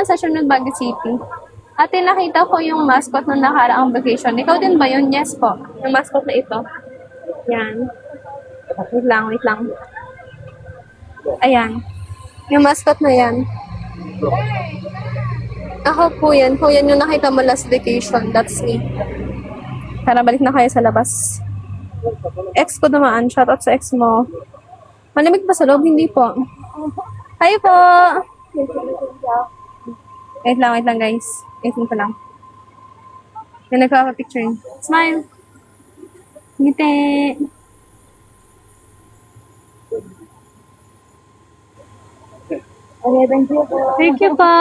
Sa sunod Baguio City. Ate, nakita ko yung mascot nung nakaraang vacation. Ikaw din ba yun? Yes po. Yung mascot na ito. Yan. Wait lang, wait lang. Ayan. Yung mascot na yan. Ako po yan. Po yan yung nakita mo last vacation. That's me. Tara, balik na kayo sa labas. Ex ko naman. Shoutout sa ex mo. Malamig ba sa loob? Hindi po. Hi po! Wait lang guys. Wait lang. Yan, nagpapapicture. Smile! Ngiti! Okay, thank you po. Thank you po!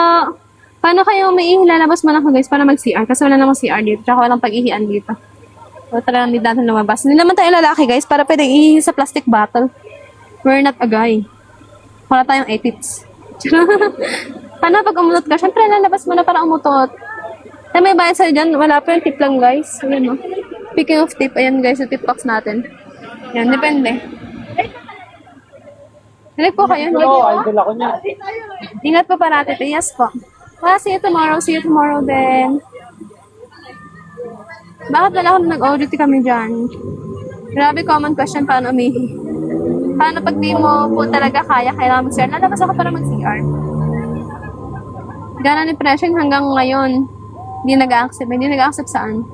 Paano kayo may ilalabas mo na ako guys para mag-CR? Kasi wala namang CR dito. Tsaka walang pag-ihian dito. So talagang hindi natin lumabas. Hindi naman tayo lalaki guys para pwedeng ihi sa plastic bottle. We're not a guy. Wala tayong ethics. Paano pag umutot ka? Siyempre lalabas mo na para umutot. Ay, may bayad sa'yo dyan. Wala pa yung tip lang guys. Ayan o. Speaking of tip, ayan guys, yung tip box natin. Yan, depende. Hilig po kayo. Idol ako niya. Ingat po parati. Yes po. See you tomorrow. See you tomorrow then. Bakit wala akong nag-audit kami dyan? Grabe common question, paano umihi? Paano pag di mo po talaga kaya, kailangan mag-CR? Lalabas ako para mag-CR. Gana ni Presyon hanggang ngayon. Hindi nag-accept. Hindi nag-accept saan?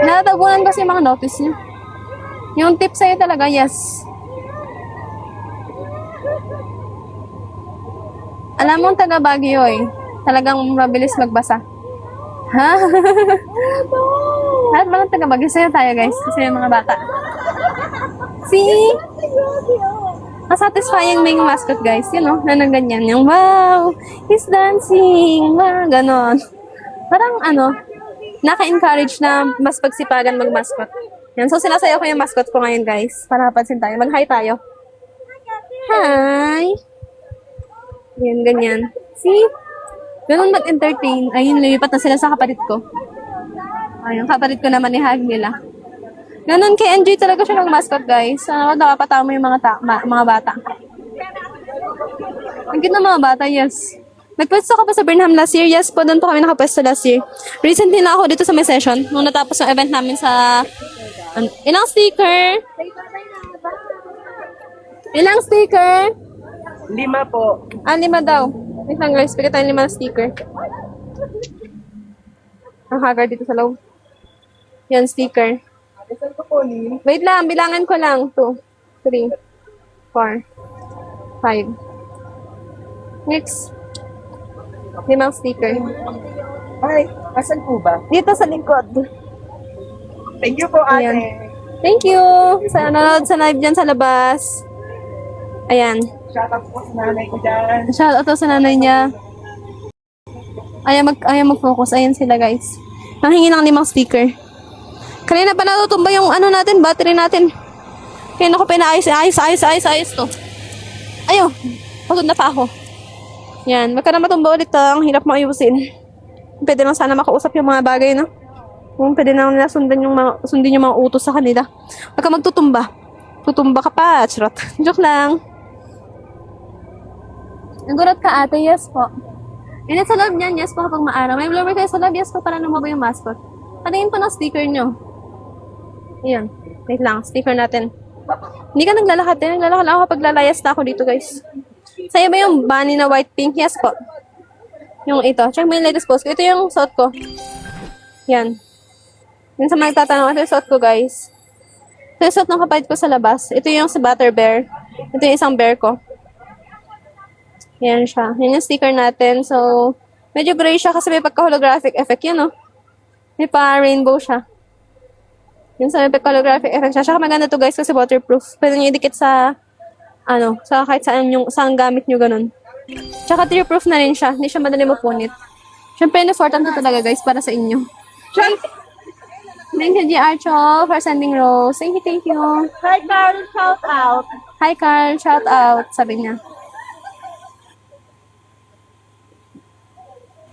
Natatagunan kasi yung mga notice niya. Yung tip sa'yo talaga, yes. Alam mo, taga Baguio eh. Talagang mabilis magbasa. Ha? Lahat ba ng taga Baguio? Sa'yo tayo guys. Kasi yung mga bata. See? Masatisfying may mascot guys. You know, na ganyan. Yung wow, he's dancing. Wow, ganon. Parang naka-encourage na mas pagsipagan mag-mascot. Yan. So, sinasayaw ko yung mascot ko ngayon guys. Para mapansin tayo. Mag-hi tayo. Hi! Yan, ganyan. See? Ganun mag-entertain. Ayun, lumipat na sila sa kapatid ko. Ayun, kapatid ko naman ihag nila. Ganun, kay enjoy talaga siya ng mascot, guys. Nakapatawa mo yung mga bata. Ang cute ng mga bata, yes. Nagpwesto ka pa sa Burnham last year? Yes po, doon po kami nakapwesto last year. Recently na ako dito sa may session. Nung natapos yung event namin sa... ilang sticker? Ilang sticker? 5 po. 5 daw. Wait lang guys, bigyan tayo 5 sticker. Ang haggard dito sa loob. Yan, sticker. Saan ko po, Lynn? Wait lang, bilangan ko lang. 2, 3, 4, 5. Next. 5 sticker. Ay, asan po ba? Dito sa likod. Thank you po, ate. Ayan. Thank you! Sa nanonood sa live dyan sa labas. Ayan. Shoutout po sa nanay ko dyan. Shoutout to sa nanay niya. Ayaw mag-focus. Ayan sila guys. Nanghingi lang 5 sticker. Kanina pa natutumba yung natin, battery natin. Kaya ako pinaayos to. Ayaw. Pagod na pa ako. Yan. Magka na matumba ulit ang hirap maayusin. Pwede lang sana makausap yung mga bagay, no? Kung pwede lang nila sundin yung mga utos sa kanila. Pagka magtutumba. Tutumba ka pa. Charot. Joke lang. Nagulat ka ate? Yes po. Init sa loob niyan? Yes po kapag maaraw. May blower kayo sa loob? Yes po para lumabo yung mascot. Patingin po ng sticker nyo. Ayan. Wait lang. Sticker natin. Hindi ka naglalakad. Naglalakad lang ako kapag lalayas na ako dito guys. Sa'yo ba yung bunny na white pink? Yes po. Yung ito. Check mo yung latest post ko. Ito yung suot ko. Yan. Yun sa mga nagtatanong. Ito yung suot ko guys. Ito yung suot ng kapatid ko sa labas. Ito yung sa Butter Bear. Ito yung isang bear ko. Yan siya. Yan yung sticker natin. So, medyo gray siya kasi may pagka-holographic effect yan, no? May pa-rainbow siya. Yun sa may pagka-holographic effect siya. Tsaka maganda to guys kasi waterproof. Pwede nyo idikit sa, sa kahit saan gamit nyo ganun. Tsaka tear-proof na rin siya. Hindi siya madali mapunit. Siyempre, important to talaga guys para sa inyo. Thank you, GR Cho, for sending rose. Thank you. Hi, Carl. Shout out. Hi, Carl. Shout out. Sabi niya.